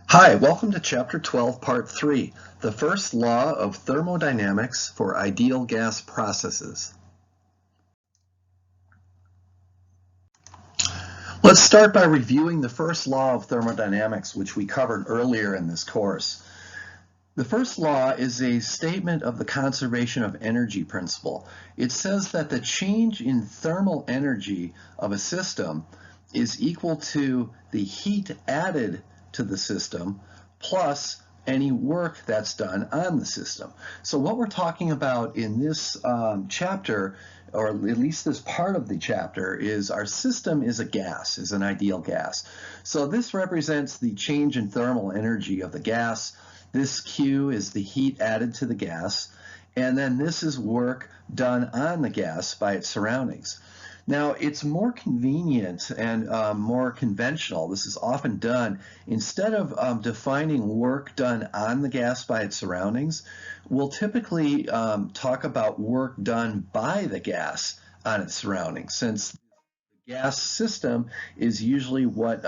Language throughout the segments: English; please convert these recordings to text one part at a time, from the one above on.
Hi, welcome to Chapter 12, Part 3, the first law of thermodynamics for ideal gas processes. Let's start by reviewing the first law of thermodynamics, which we covered earlier in this course. The first law is a statement of the conservation of energy principle. It says that the change in thermal energy of a system is equal to the heat added to the system plus any work that's done on the system. So what we're talking about in this chapter, or at least this part of the chapter, is our system is a gas, is an ideal gas. So this represents the change in thermal energy of the gas. This Q is the heat added to the gas, and then this is work done on the gas by its surroundings. Now, it's more convenient and more conventional. This is often done instead of defining work done on the gas by its surroundings. We'll typically talk about work done by the gas on its surroundings, since the gas system is usually what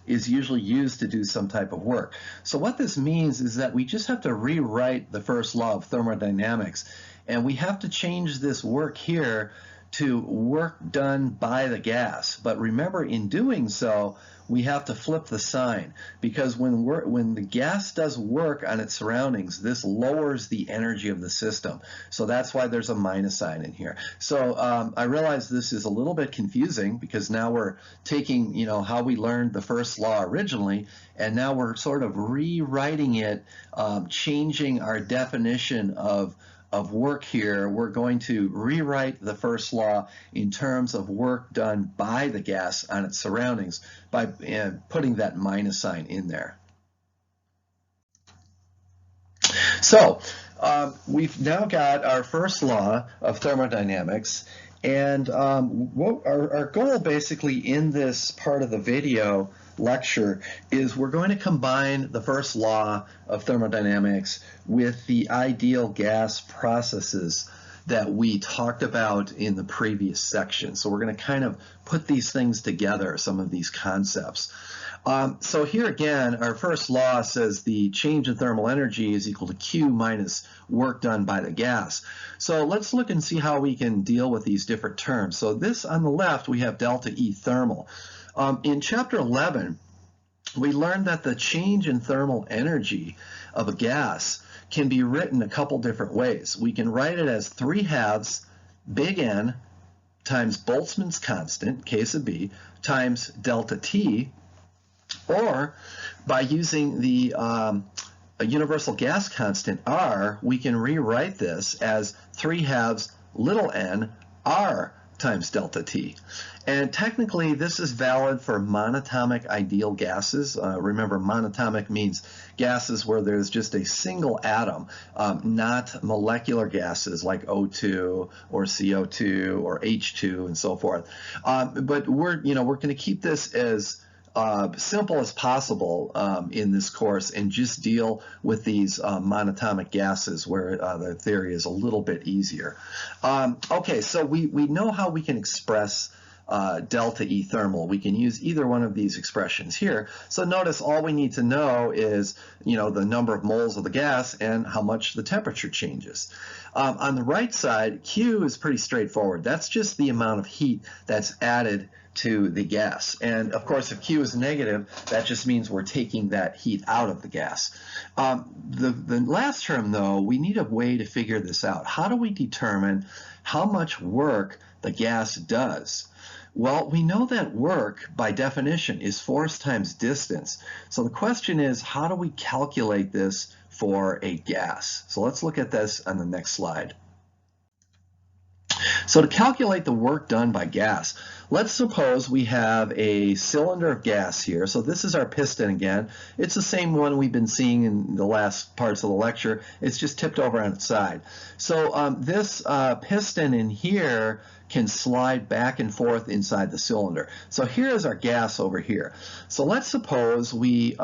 is usually used to do some type of work. So what this means is that we just have to rewrite the first law of thermodynamics, and we have to change this work here to work done by the gas. But remember, in doing so, we have to flip the sign, because when the gas does work on its surroundings, this lowers the energy of the system. So that's why there's a minus sign in here. So I realize this is a little bit confusing, because now we're taking, how we learned the first law originally, and now we're sort of rewriting it, changing our definition of work here. We're going to rewrite the first law in terms of work done by the gas on its surroundings by putting that minus sign in there. So we've now got our first law of thermodynamics, and what our goal basically in this part of the video lecture is we're going to combine the first law of thermodynamics with the ideal gas processes that we talked about in the previous section. So we're going to kind of put these things together, some of these concepts. So here again, our first law says the change in thermal energy is equal to Q minus work done by the gas. So let's look and see how we can deal with these different terms. So this on the left, we have delta E thermal. In chapter 11, we learned that the change in thermal energy of a gas can be written a couple different ways. We can write it as 3/2 big N times Boltzmann's constant, K sub B, times delta T, or by using the universal gas constant R, we can rewrite this as 3/2 little n R times delta T. And technically, this is valid for monatomic ideal gases. Remember, monatomic means gases where there's just a single atom, not molecular gases like O2 or CO2 or H2 and so forth. But we're going to keep this as simple as possible in this course and just deal with these monatomic gases where the theory is a little bit easier. Okay, so we know how we can express delta E thermal. We can use either one of these expressions here. So notice all we need to know is the number of moles of the gas and how much the temperature changes. On the right side, Q is pretty straightforward. That's just the amount of heat that's added to the gas. And of course, if Q is negative, that just means we're taking that heat out of the gas. The last term, though, we need a way to figure this out. How do we determine how much work the gas does? Well, we know that work, by definition, is force times distance. So the question is, how do we calculate this for a gas? So let's look at this on the next slide. So to calculate the work done by gas, let's suppose we have a cylinder of gas here. So this is our piston again. It's the same one we've been seeing in the last parts of the lecture. It's just tipped over on its side. So this piston in here can slide back and forth inside the cylinder. So here is our gas over here. So let's suppose we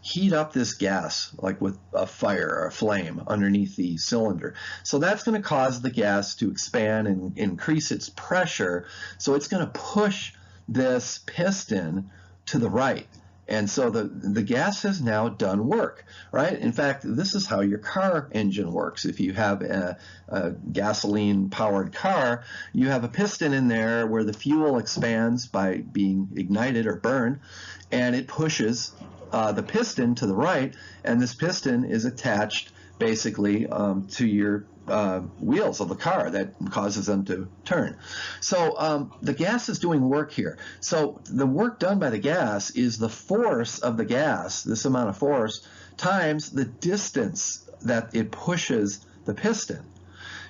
heat up this gas like with a fire or a flame underneath the cylinder. So that's going to cause the gas to expand and increase its pressure. So it's going to push this piston to the right. And so the gas has now done work, right? In fact, this is how your car engine works. If you have a gasoline-powered car, you have a piston in there where the fuel expands by being ignited or burned, and it pushes the piston to the right, and this piston is attached basically to your wheels of the car that causes them to turn. So the gas is doing work here. So the work done by the gas is the force of the gas, this amount of force, times the distance that it pushes the piston.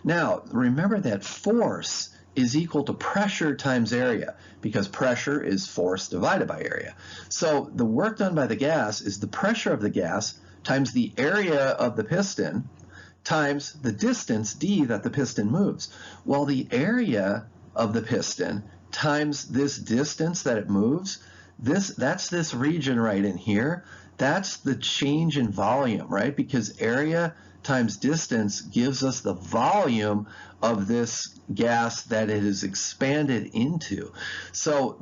Now, remember that force is equal to pressure times area, because pressure is force divided by area. So the work done by the gas is the pressure of the gas times the area of the piston times the distance d that the piston moves. Well, the area of the piston times this distance that it moves, that's this region right in here. That's the change in volume, right? Because area times distance gives us the volume of this gas that it is expanded into. So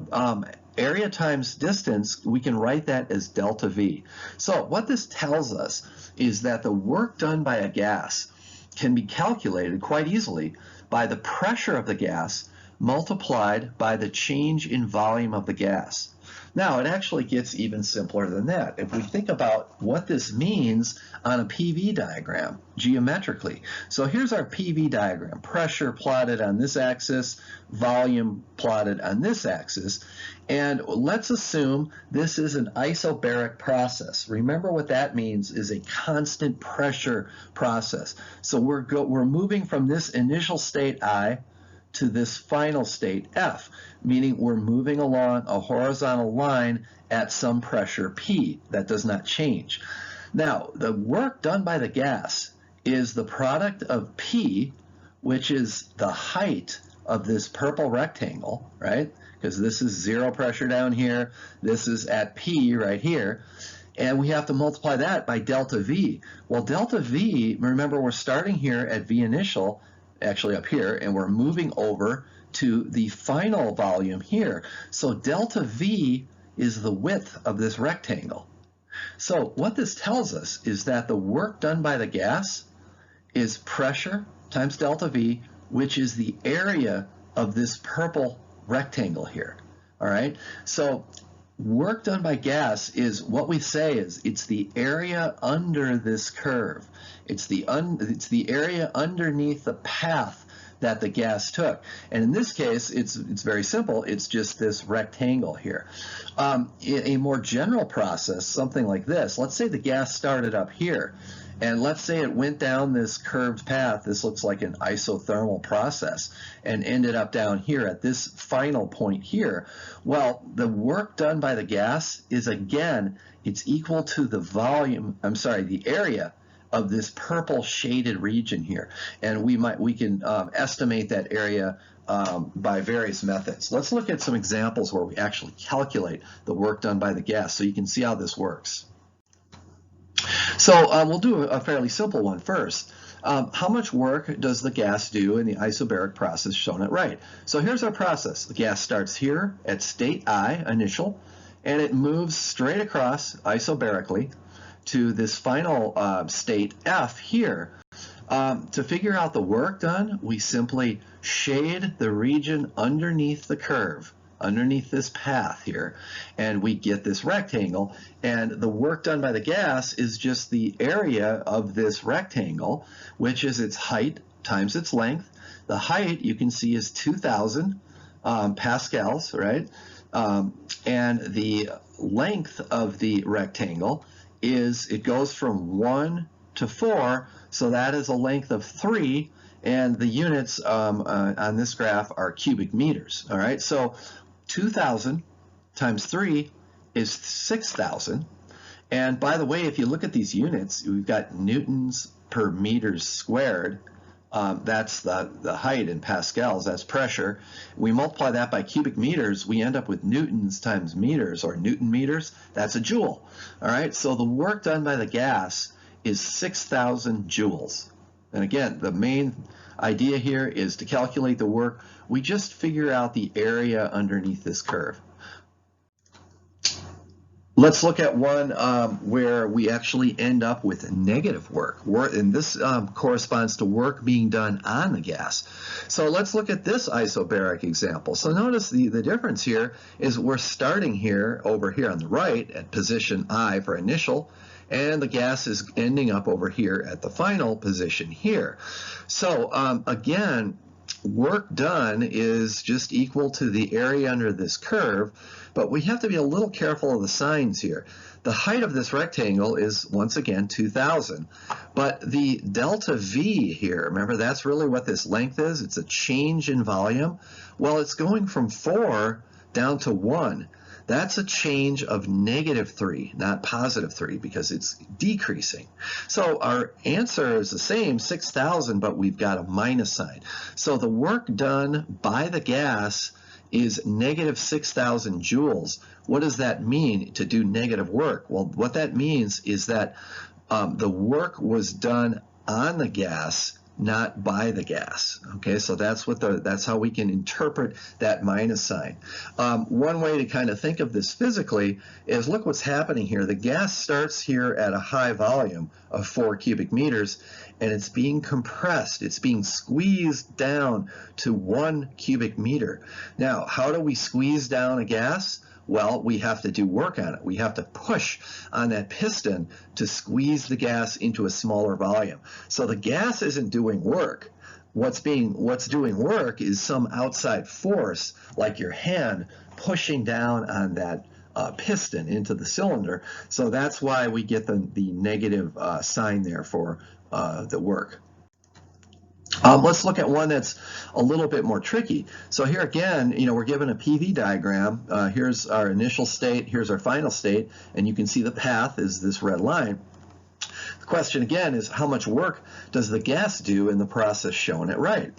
area times distance, we can write that as delta V. So what this tells us is that the work done by a gas can be calculated quite easily by the pressure of the gas multiplied by the change in volume of the gas. Now, it actually gets even simpler than that. If we think about what this means on a PV diagram geometrically. So here's our PV diagram. Pressure plotted on this axis, volume plotted on this axis. And let's assume this is an isobaric process. Remember what that means is a constant pressure process. So we're moving from this initial state I to this final state F, meaning we're moving along a horizontal line at some pressure P that does not change. Now, the work done by the gas is the product of P, which is the height of this purple rectangle, right? Because this is zero pressure down here, this is at P right here, and we have to multiply that by delta V. Well, delta V, remember we're starting here at V initial, actually up here, and we're moving over to the final volume here. So delta V is the width of this rectangle. So what this tells us is that the work done by the gas is pressure times delta V, which is the area of this purple rectangle here. All right, so work done by gas is what we say is it's the area under this curve. It's the area underneath the path that the gas took. And in this case, it's very simple. It's just this rectangle here. A more general process, something like this. Let's say the gas started up here, and let's say it went down this curved path. This looks like an isothermal process, and ended up down here at this final point here. Well, the work done by the gas is, again, it's equal to the volume, the area of this purple shaded region here, and we can estimate that area by various methods. Let's look at some examples where we actually calculate the work done by the gas so you can see how this works. So we'll do a fairly simple one first. How much work does the gas do in the isobaric process shown at right? So here's our process. The gas starts here at state I, initial, and it moves straight across isobarically to this final state F here. To figure out the work done, we simply shade the region underneath the curve, underneath this path here, and we get this rectangle. And the work done by the gas is just the area of this rectangle, which is its height times its length. The height, you can see, is 2,000 pascals, right? And the length of the rectangle is, it goes from 1 to 4, so that is a length of 3, and the units on this graph are cubic meters. All right, so 2,000 times 3 is 6,000. And by the way, if you look at these units, we've got newtons per meters squared. That's the height in pascals, that's pressure. We multiply that by cubic meters, we end up with newtons times meters, or Newton meters, that's a joule. All right, so the work done by the gas is 6,000 joules. And again, the main idea here is to calculate the work. We just figure out the area underneath this curve. Let's look at one where we actually end up with negative work. And this corresponds to work being done on the gas. So let's look at this isobaric example. So notice the difference here is we're starting here over here on the right at position I for initial, and the gas is ending up over here at the final position here. So again, work done is just equal to the area under this curve, but we have to be a little careful of the signs here. The height of this rectangle is, once again, 2,000, but the delta V here, remember that's really what this length is, it's a change in volume. Well, it's going from 4 down to 1. That's a change of -3, not +3, because it's decreasing. So our answer is the same, 6,000, but we've got a minus sign. So the work done by the gas is -6,000 joules. What does that mean to do negative work? Well, what that means is that the work was done on the gas, not by the gas. Okay, so that's how we can interpret that minus sign. One way to kind of think of this physically is, look what's happening here. The gas starts here at a high volume of 4 cubic meters, and it's being compressed. It's being squeezed down to 1 cubic meter. Now, how do we squeeze down a gas? Well, we have to do work on it. We have to push on that piston to squeeze the gas into a smaller volume. So the gas isn't doing work. What's doing work is some outside force, like your hand pushing down on that piston into the cylinder. So that's why we get the negative sign there for the work. Let's look at one that's a little bit more tricky. So here again, we're given a PV diagram. Here's our initial state, here's our final state, and you can see the path is this red line. The question again is, how much work does the gas do in the process shown at right?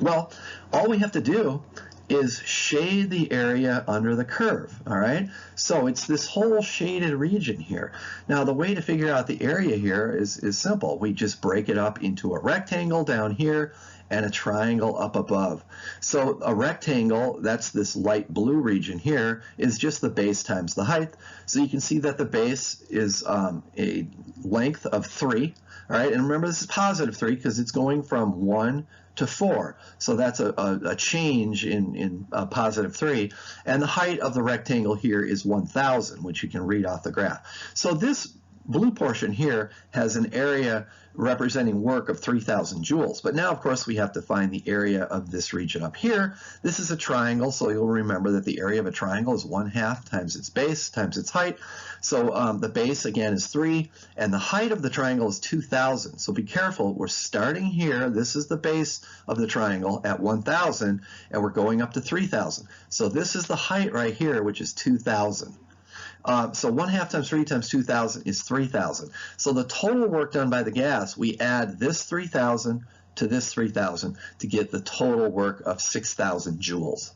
Well, all we have to do is shade the area under the curve, all right? So it's this whole shaded region here. Now, the way to figure out the area here is simple. We just break it up into a rectangle down here and a triangle up above. So a rectangle, that's this light blue region here, is just the base times the height. So you can see that the base is a length of 3, all right? And remember, this is +3 because it's going from 1 to 4. So that's a change in +3. And the height of the rectangle here is 1,000, which you can read off the graph. So this blue portion here has an area representing work of 3,000 joules. But now, of course, we have to find the area of this region up here. This is a triangle, so you'll remember that the area of a triangle is 1/2 times its base times its height. So the base, again, is 3, and the height of the triangle is 2,000. So be careful. We're starting here. This is the base of the triangle at 1,000, and we're going up to 3,000. So this is the height right here, which is 2,000. So 1/2 times 3 times 2,000 is 3,000. So the total work done by the gas, we add this 3,000 to this 3,000 to get the total work of 6,000 joules.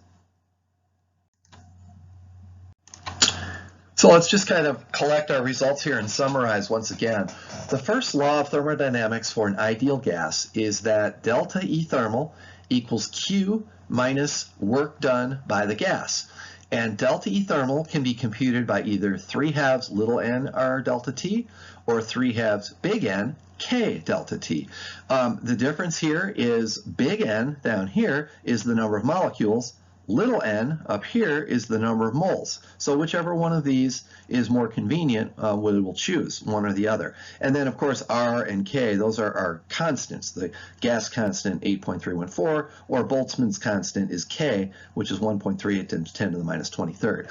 So let's just kind of collect our results here and summarize once again. The first law of thermodynamics for an ideal gas is that delta E thermal equals Q minus work done by the gas. And delta E thermal can be computed by either 3/2 little n R delta T or 3/2 big N K delta T. The difference here is big N down here is the number of molecules, little n up here is the number of moles. So whichever one of these is more convenient, we will choose one or the other. And then, of course, R and K, those are our constants. The gas constant, 8.314, or Boltzmann's constant is K, which is 1.38 times 10 to the minus 23rd.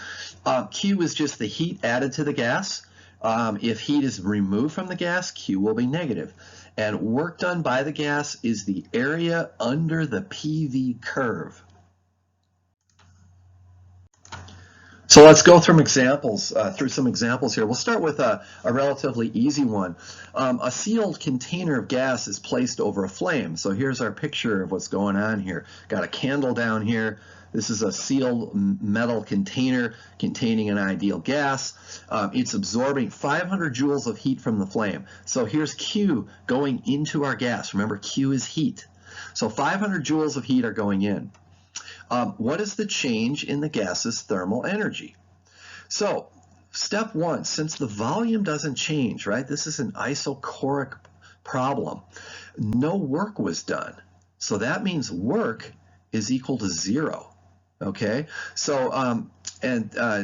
Q is just the heat added to the gas. If heat is removed from the gas, Q will be negative. And work done by the gas is the area under the PV curve. So let's go through some examples here. We'll start with a relatively easy one. A sealed container of gas is placed over a flame. So here's our picture of what's going on here. Got a candle down here. This is a sealed metal container containing an ideal gas. It's absorbing 500 joules of heat from the flame. So here's Q going into our gas. Remember, Q is heat. So 500 joules of heat are going in. What is the change in the gas's thermal energy? So step one, since the volume doesn't change, right? This is an isochoric problem. No work was done. So that means work is equal to 0. Okay, so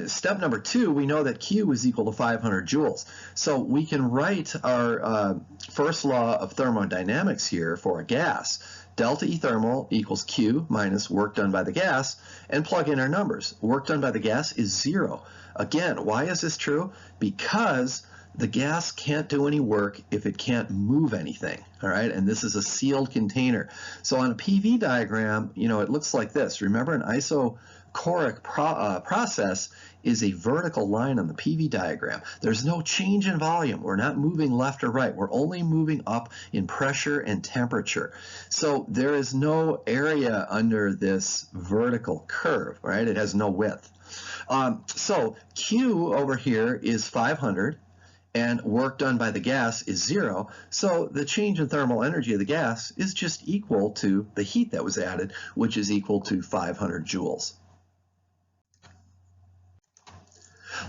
step number 2, we know that Q is equal to 500 joules. So we can write our first law of thermodynamics here for a gas. Delta E thermal equals Q minus work done by the gas, and plug in our numbers. Work done by the gas is 0. Again, why is this true? Because the gas can't do any work if it can't move anything, all right? And this is a sealed container. So on a PV diagram, you know, it looks like this. Remember, an isochoric process is a vertical line on the PV diagram. There's no change in volume. We're not moving left or right. We're only moving up in pressure and temperature. So there is no area under this vertical curve, right? It has no width. So Q over here is 500. And work done by the gas is 0, so the change in thermal energy of the gas is just equal to the heat that was added, which is equal to 500 joules.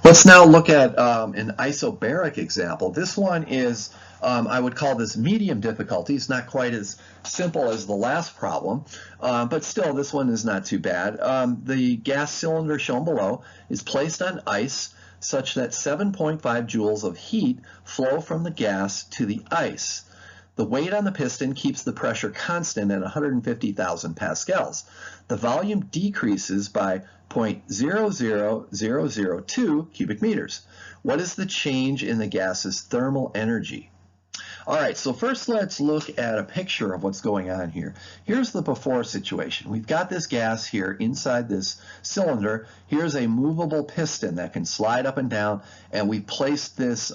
Let's now look at an isobaric example. This one is, I would call this medium difficulty. It's not quite as simple as the last problem, but still this one is not too bad. The gas cylinder shown below is placed on ice such that 7.5 joules of heat flow from the gas to the ice. The weight on the piston keeps the pressure constant at 150,000 pascals. The volume decreases by 0.00002 cubic meters. What is the change in the gas's thermal energy? All right, so first let's look at a picture of what's going on here. Here's the before situation. We've got this gas here inside this cylinder. Here's a movable piston that can slide up and down, and we've placed this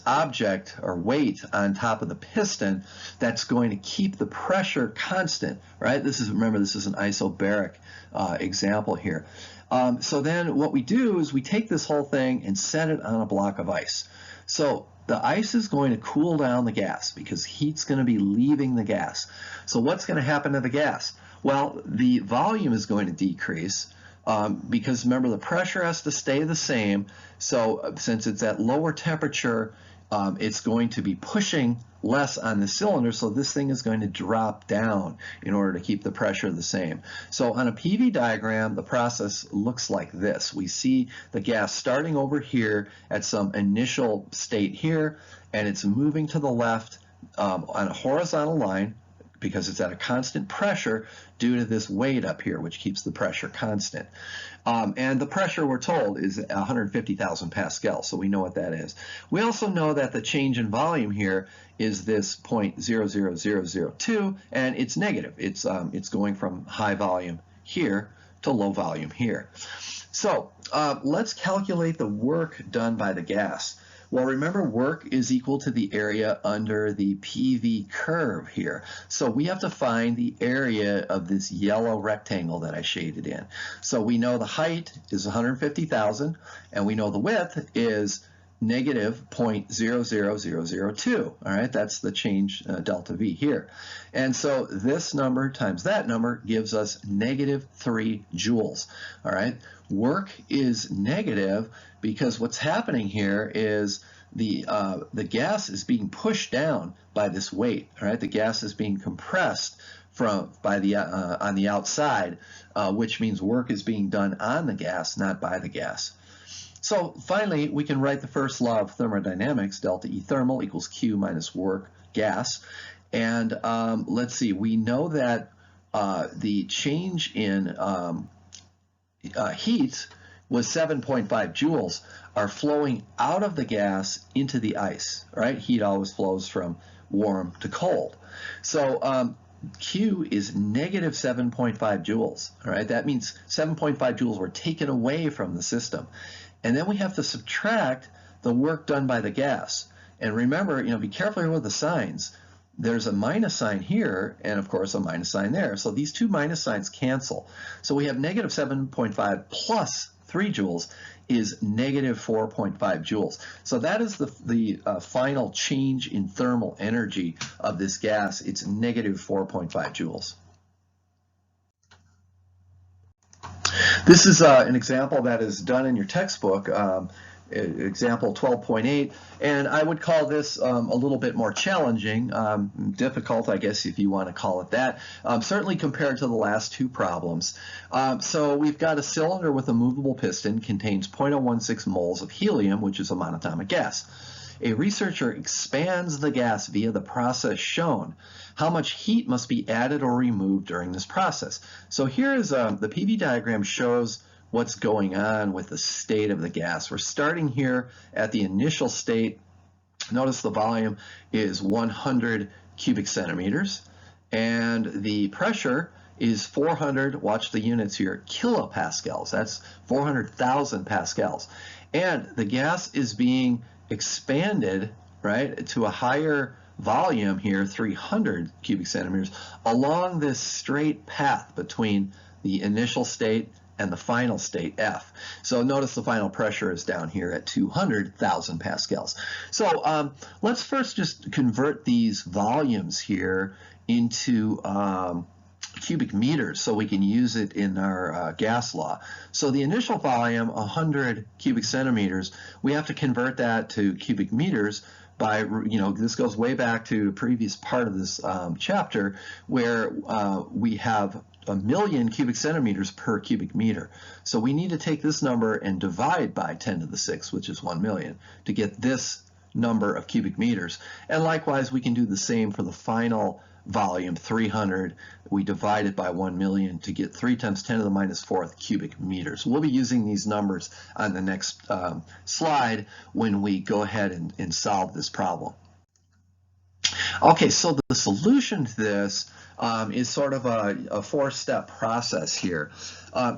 object or weight on top of the piston that's going to keep the pressure constant, right? Remember, this is an isobaric example here. So then what we do is we take this whole thing and set it on a block of ice. So the ice is going to cool down the gas because heat's going to be leaving the gas. So what's going to happen to the gas? Well, the volume is going to decrease because remember, the pressure has to stay the same. So since it's at lower temperature, it's going to be pushing less on the cylinder, so this thing is going to drop down in order to keep the pressure the same. So on a PV diagram, the process looks like this. We see the gas starting over here at some initial state here, and it's moving to the left on a horizontal line because it's at a constant pressure due to this weight up here, which keeps the pressure constant. And the pressure, we're told, is 150,000 pascals, so we know what that is. We also know that the change in volume here is this 0.00002, and it's negative. It's going from high volume here to low volume here. So let's calculate the work done by the gas. Well, remember, work is equal to the area under the PV curve here. So we have to find the area of this yellow rectangle that I shaded in. So we know the height is 150,000, and we know the width is negative 0.00002. All right, that's the change delta V here. And so this number times that number gives us negative 3 joules. All right, work is negative because what's happening here is the gas is being pushed down by this weight. All right, the gas is being compressed on the outside, which means work is being done on the gas, not by the gas. So finally, we can write the first law of thermodynamics, delta E thermal equals Q minus work gas. And let's see, we know that the change in heat was 7.5 joules are flowing out of the gas into the ice, right? Heat always flows from warm to cold. So Q is negative 7.5 joules, all right? That means 7.5 joules were taken away from the system. And then we have to subtract the work done by the gas. And remember, be careful here with the signs. There's a minus sign here, and of course a minus sign there. So these two minus signs cancel. So we have negative 7.5 plus 3 joules is negative 4.5 joules. So that is the final change in thermal energy of this gas. It's negative 4.5 joules. This is an example that is done in your textbook, example 12.8, and I would call this a little bit more challenging, difficult, I guess, if you want to call it that, certainly compared to the last two problems. So we've got a cylinder with a movable piston, contains 0.016 moles of helium, which is a monatomic gas. A researcher expands the gas via the process shown. How much heat must be added or removed during this process? So here is the PV diagram shows what's going on with the state of the gas. We're starting here at the initial state. Notice the volume is 100 cubic centimeters, and the pressure is 400, watch the units here, kilopascals. That's 400,000 pascals. And the gas is being expanded, right, to a higher volume here, 300 cubic centimeters, along this straight path between the initial state and the final state, F. So notice the final pressure is down here at 200,000 pascals. So let's first just convert these volumes here into cubic meters so we can use it in our gas law. So the initial volume, 100 cubic centimeters, we have to convert that to cubic meters by, this goes way back to a previous part of this chapter where we have 1,000,000 cubic centimeters per cubic meter. So we need to take this number and divide by 10 to the 6, which is 1,000,000, to get this number of cubic meters. And likewise, we can do the same for the final volume, 300. We divide it by 1,000,000 to get 3 times 10 to the minus 4th cubic meters. We'll be using these numbers on the next slide when we go ahead and solve this problem. Okay, so the solution to this is sort of a four-step process here.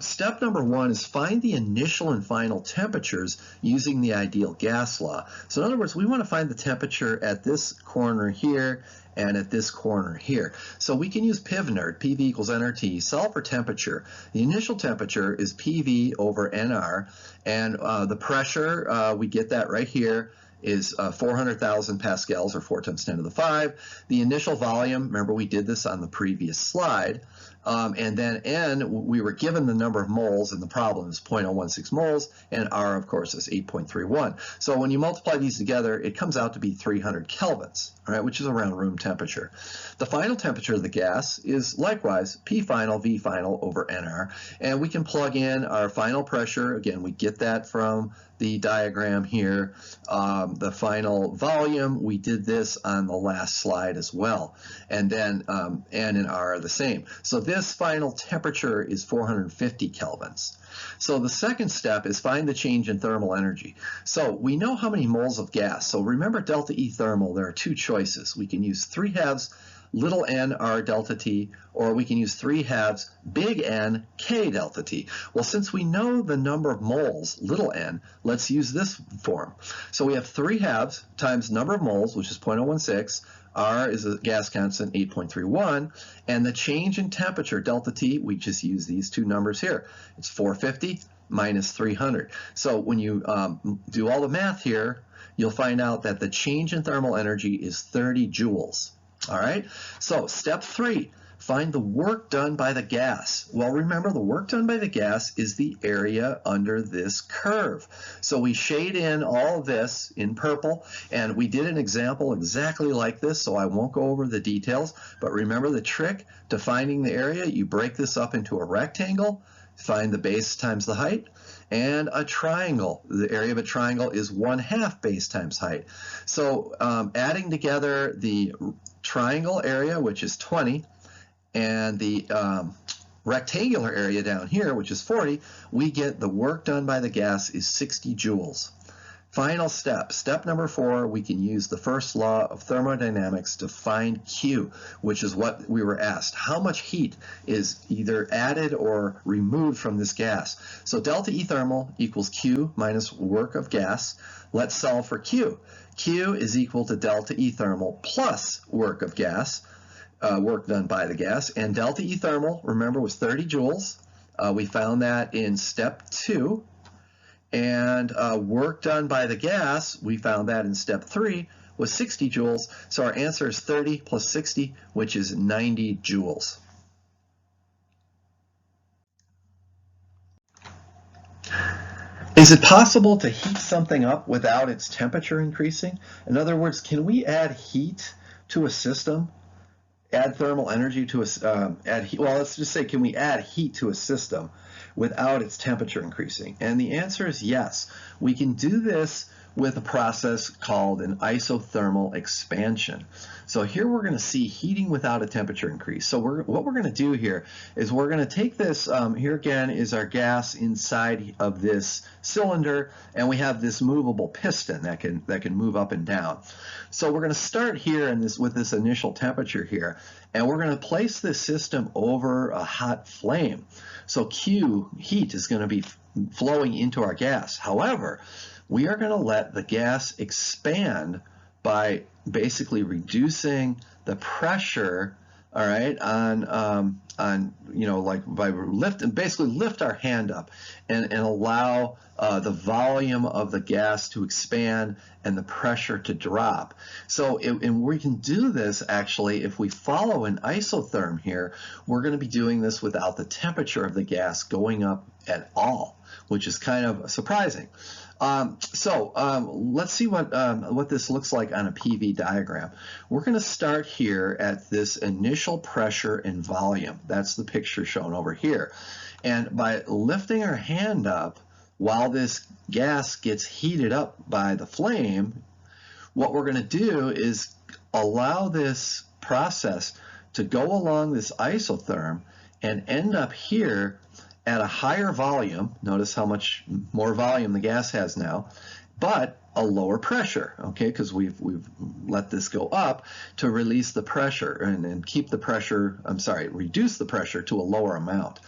Step number one is find the initial and final temperatures using the ideal gas law. So in other words, we want to find the temperature at this corner here and at this corner here. So we can use PIV-NERT, PV equals nRT, solve for temperature. The initial temperature is PV over nR, and the pressure, we get that right here, is 400,000 pascals, or 4 times 10 to the 5. The initial volume, remember we did this on the previous slide, and then N, we were given the number of moles in the problem is 0.016 moles, and R, of course, is 8.31. So when you multiply these together, it comes out to be 300 kelvins, all right, which is around room temperature. The final temperature of the gas is likewise P final, V final over nR, and we can plug in our final pressure. Again, we get that from the diagram here. The final volume, we did this on the last slide as well. And then N and R are the same. So this final temperature is 450 kelvins. So the second step is find the change in thermal energy. So we know how many moles of gas. So remember delta E thermal, there are two choices. We can use 3/2 little n r delta T, or we can use 3/2 big N K delta T. Well, since we know the number of moles, little n, let's use this form. So we have 3/2 times number of moles, which is 0.016, R is a gas constant, 8.31, and the change in temperature, delta T, we just use these two numbers here. It's 450 minus 300. So when you do all the math here, you'll find out that the change in thermal energy is 30 joules. All right, so step 3, find the work done by the gas. Well, remember, the work done by the gas is the area under this curve. So we shade in all of this in purple, and we did an example exactly like this, so I won't go over the details, but remember the trick to finding the area, you break this up into a rectangle, find the base times the height, and a triangle. The area of a triangle is 1/2 base times height. So adding together the triangle area, which is 20, and the rectangular area down here, which is 40, we get the work done by the gas is 60 joules. Final step, step number 4, we can use the first law of thermodynamics to find Q, which is what we were asked. How much heat is either added or removed from this gas? So delta E thermal equals Q minus work of gas. Let's solve for Q. Q is equal to delta E thermal plus work of gas, work done by the gas. And delta E thermal, remember, was 30 joules. We found that in step 2. And work done by the gas, we found that in step 3, was 60 joules. So our answer is 30 plus 60, which is 90 joules. Is it possible to heat something up without its temperature increasing? In other words, can we add heat to a system? Add thermal energy to well, let's just say, can we add heat to a system without its temperature increasing? And the answer is yes. We can do this with a process called an isothermal expansion. So here we're going to see heating without a temperature increase. So what we're going to do here is we're going to take this, here again is our gas inside of this cylinder, and we have this movable piston that can move up and down. So we're going to start here with this initial temperature here, and we're going to place this system over a hot flame. So Q, heat, is going to be flowing into our gas. However, we are going to let the gas expand by basically reducing the pressure, all right, on like by basically lift our hand up and allow the volume of the gas to expand and the pressure to drop. So and we can do this actually if we follow an isotherm here. We're going to be doing this without the temperature of the gas going up at all, which is kind of surprising. Let's see what this looks like on a PV diagram. We're going to start here at this initial pressure and volume. That's the picture shown over here. And by lifting our hand up while this gas gets heated up by the flame, what we're going to do is allow this process to go along this isotherm and end up here at a higher volume. Notice how much more volume the gas has now, but a lower pressure, okay, because we've let this go up to release the pressure and keep the pressure, reduce the pressure to a lower amount.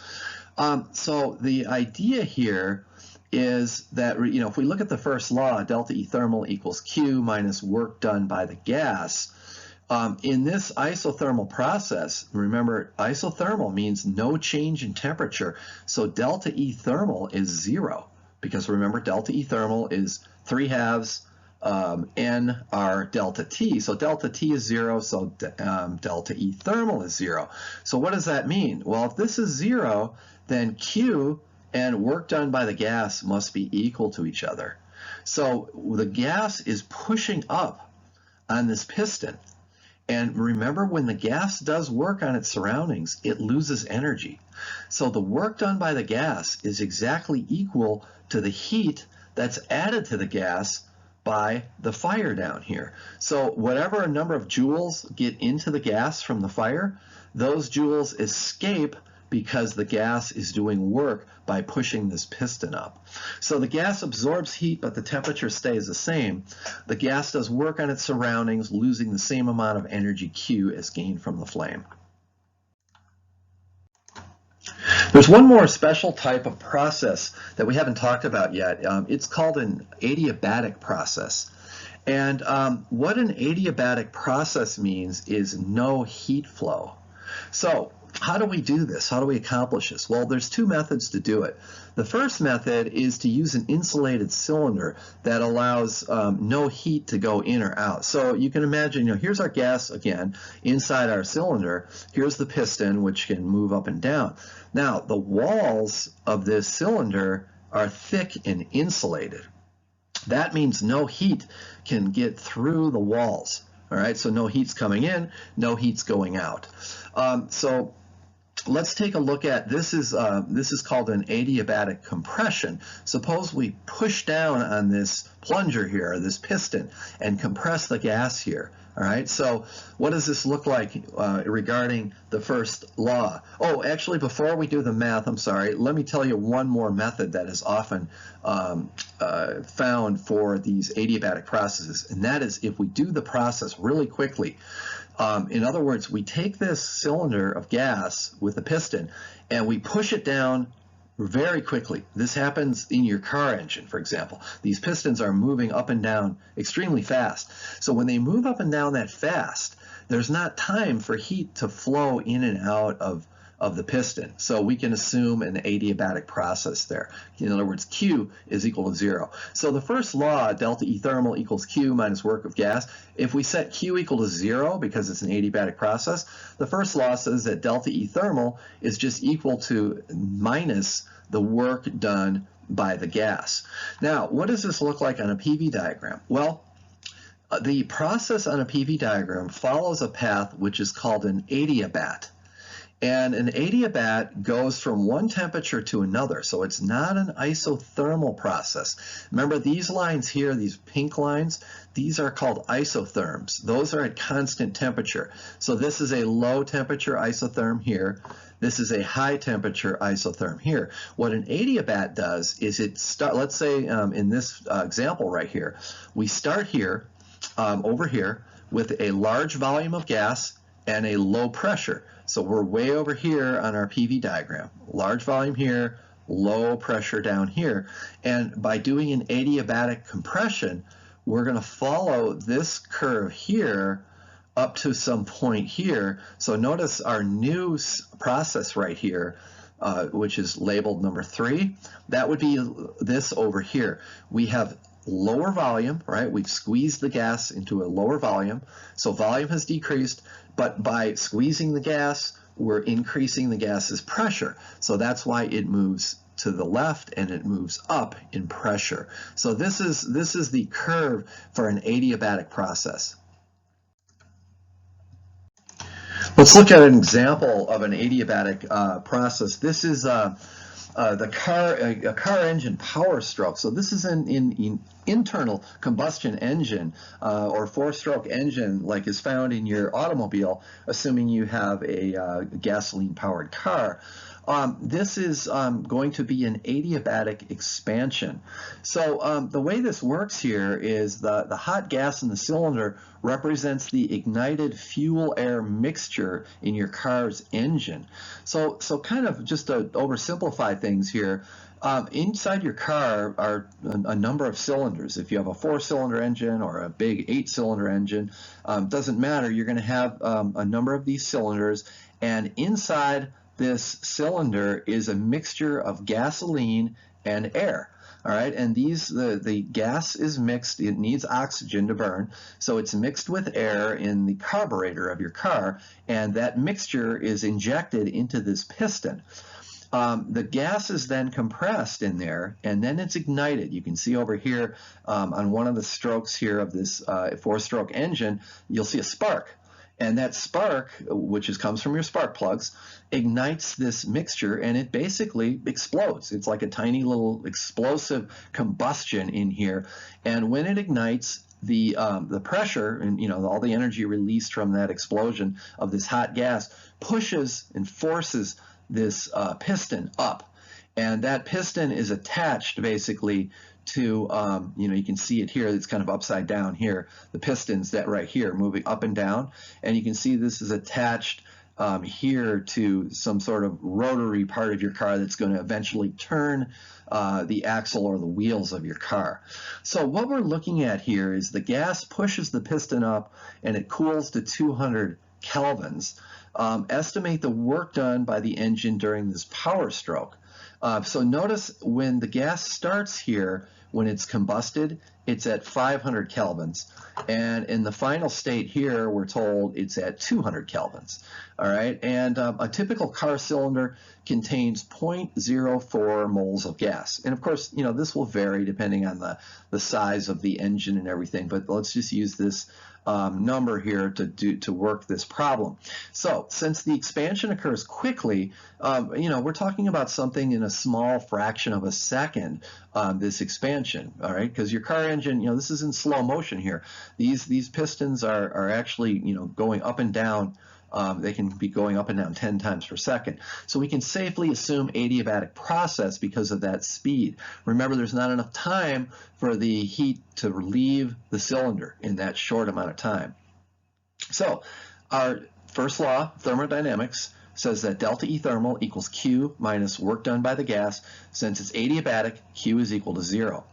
So the idea here is that, if we look at the first law, delta E thermal equals Q minus work done by the gas. In this isothermal process, remember, isothermal means no change in temperature, so delta E thermal is 0, because remember, delta E thermal is 3/2 N R delta T, so delta T is 0, so delta E thermal is 0. So what does that mean? Well, if this is 0, then Q and work done by the gas must be equal to each other. So the gas is pushing up on this piston. And remember, when the gas does work on its surroundings, it loses energy. So the work done by the gas is exactly equal to the heat that's added to the gas by the fire down here. So whatever a number of joules get into the gas from the fire, those joules escape because the gas is doing work by pushing this piston up. So the gas absorbs heat, but the temperature stays the same. The gas does work on its surroundings, losing the same amount of energy Q as gained from the flame. There's one more special type of process that we haven't talked about yet. It's called an adiabatic process. And what an adiabatic process means is no heat flow. So how do we do this? How do we accomplish this? Well, there's two methods to do it. The first method is to use an insulated cylinder that allows no heat to go in or out. So you can imagine, here's our gas again inside our cylinder. Here's the piston, which can move up and down. Now, the walls of this cylinder are thick and insulated. That means no heat can get through the walls. All right, so no heat's coming in, no heat's going out. So let's take a look at this. Is called an adiabatic compression. Suppose we push down on this plunger here, this piston, and compress the gas here. All right, so what does this look like regarding the first law? Oh, actually, before we do the math, let me tell you one more method that is often found for these adiabatic processes, and that is if we do the process really quickly. In other words, we take this cylinder of gas with a piston and we push it down very quickly. This happens in your car engine, for example. These pistons are moving up and down extremely fast. So when they move up and down that fast, there's not time for heat to flow in and out of the piston. So we can assume an adiabatic process there. In other words, Q is equal to 0. So the first law, delta E thermal equals Q minus work of gas, if we set Q equal to 0 because it's an adiabatic process, the first law says that delta E thermal is just equal to minus the work done by the gas. Now, what does this look like on a PV diagram? Well, the process on a PV diagram follows a path which is called an adiabat. And an adiabat goes from one temperature to another, so it's not an isothermal process. Remember, these lines here, these pink lines, these are called isotherms. Those are at constant temperature. So this is a low temperature isotherm here. This is a high temperature isotherm here. What an adiabat does is let's say in this example right here, we start here, over here, with a large volume of gas and a low pressure. So we're way over here on our PV diagram. Large volume here, low pressure down here. And by doing an adiabatic compression, we're going to follow this curve here up to some point here. So notice our new process right here, which is labeled number 3. That would be this over here. We have lower volume, right? We've squeezed the gas into a lower volume. So volume has decreased, but by squeezing the gas, we're increasing the gas's pressure. So that's why it moves to the left and it moves up in pressure. So this is the curve for an adiabatic process. Let's look at an example of an adiabatic process. This is a car engine power stroke. So this is an internal combustion engine or 4-stroke engine like is found in your automobile, assuming you have a gasoline-powered car. This is going to be an adiabatic expansion. So the way this works here is the hot gas in the cylinder represents the ignited fuel-air mixture in your car's engine. So kind of just to oversimplify things here, inside your car are a number of cylinders. If you have a 4-cylinder engine or a big 8-cylinder engine, doesn't matter. You're going to have a number of these cylinders, and inside this cylinder is a mixture of gasoline and air. All right, and the gas is mixed. It needs oxygen to burn, so it's mixed with air in the carburetor of your car, and that mixture is injected into this piston. The gas is then compressed in there, and then it's ignited. You can see over here on one of the strokes here of this 4-stroke engine, you'll see a spark. And that spark, which comes from your spark plugs, ignites this mixture, and it basically explodes. It's like a tiny little explosive combustion in here. And when it ignites, the pressure and all the energy released from that explosion of this hot gas pushes and forces this piston up. And that piston is attached basically to, you can see it here, it's kind of upside down here, the pistons that right here moving up and down, and you can see this is attached here to some sort of rotary part of your car that's going to eventually turn the axle or the wheels of your car. So what we're looking at here is the gas pushes the piston up and it cools to 200 kelvins. Estimate the work done by the engine during this power stroke. So notice when the gas starts here, when it's combusted, it's at 500 kelvins. And in the final state here, we're told it's at 200 kelvins. All right, and a typical car cylinder contains 0.04 moles of gas. And of course, this will vary depending on the size of the engine and everything, but let's just use this number here to work this problem. So since the expansion occurs quickly, we're talking about something in a small fraction of a second, this expansion, all right, because your car engine, this is in slow motion here. These pistons are actually, going up and down. They can be going up and down 10 times per second. So we can safely assume adiabatic process because of that speed. Remember, there's not enough time for the heat to leave the cylinder in that short amount of time. So our first law of thermodynamics says that delta E thermal equals Q minus work done by the gas. Since it's adiabatic, Q is equal to 0.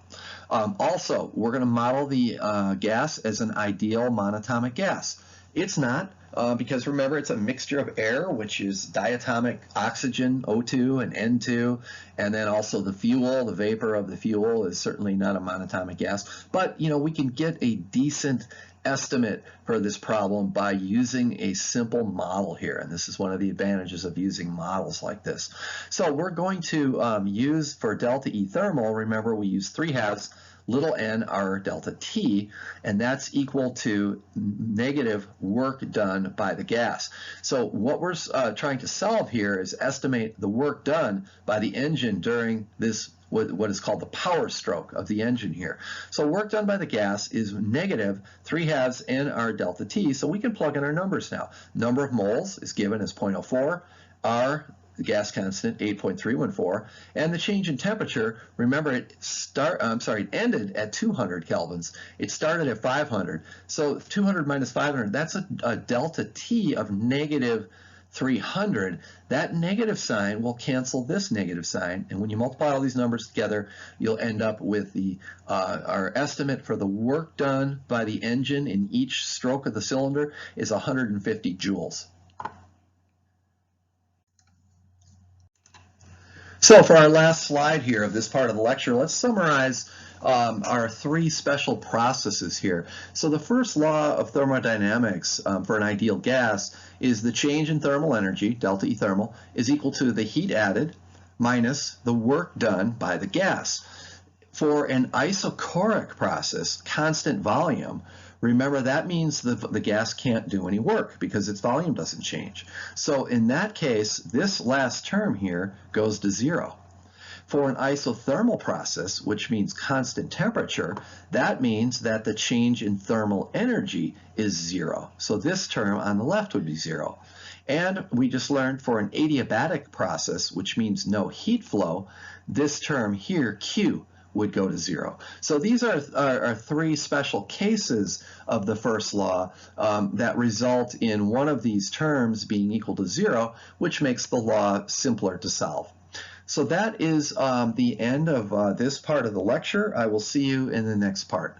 Also, we're going to model the gas as an ideal monatomic gas. It's not. because remember it's a mixture of air, which is diatomic oxygen, O2 and N2, and then also the fuel, the vapor of the fuel is certainly not a monatomic gas, but we can get a decent estimate for this problem by using a simple model here, and this is one of the advantages of using models like this. So we're going to use for delta E thermal, remember we use 3/2 little n r delta T, and that's equal to negative work done by the gas. So what we're trying to solve here is estimate the work done by the engine during this what is called the power stroke of the engine here. So work done by the gas is negative 3/2 nr delta T, so we can plug in our numbers now. Number of moles is given as 0.04, R, the gas constant, 8.314, and the change in temperature, remember it ended at 200 kelvins. It started at 500. So 200 minus 500, that's a delta T of negative 300. That negative sign will cancel this negative sign, and when you multiply all these numbers together, you'll end up with our estimate for the work done by the engine in each stroke of the cylinder is 150 joules. So for our last slide here of this part of the lecture, let's summarize our 3 special processes here. So the first law of thermodynamics for an ideal gas is the change in thermal energy, delta E thermal, is equal to the heat added minus the work done by the gas. For an isochoric process, constant volume, remember that means the gas can't do any work because its volume doesn't change. So in that case, this last term here goes to 0. For an isothermal process, which means constant temperature, that means that the change in thermal energy is 0. So this term on the left would be 0. And we just learned for an adiabatic process, which means no heat flow, this term here, Q, would go to 0. So these are 3 special cases of the first law that result in one of these terms being equal to 0, which makes the law simpler to solve. So that is the end of this part of the lecture. I will see you in the next part.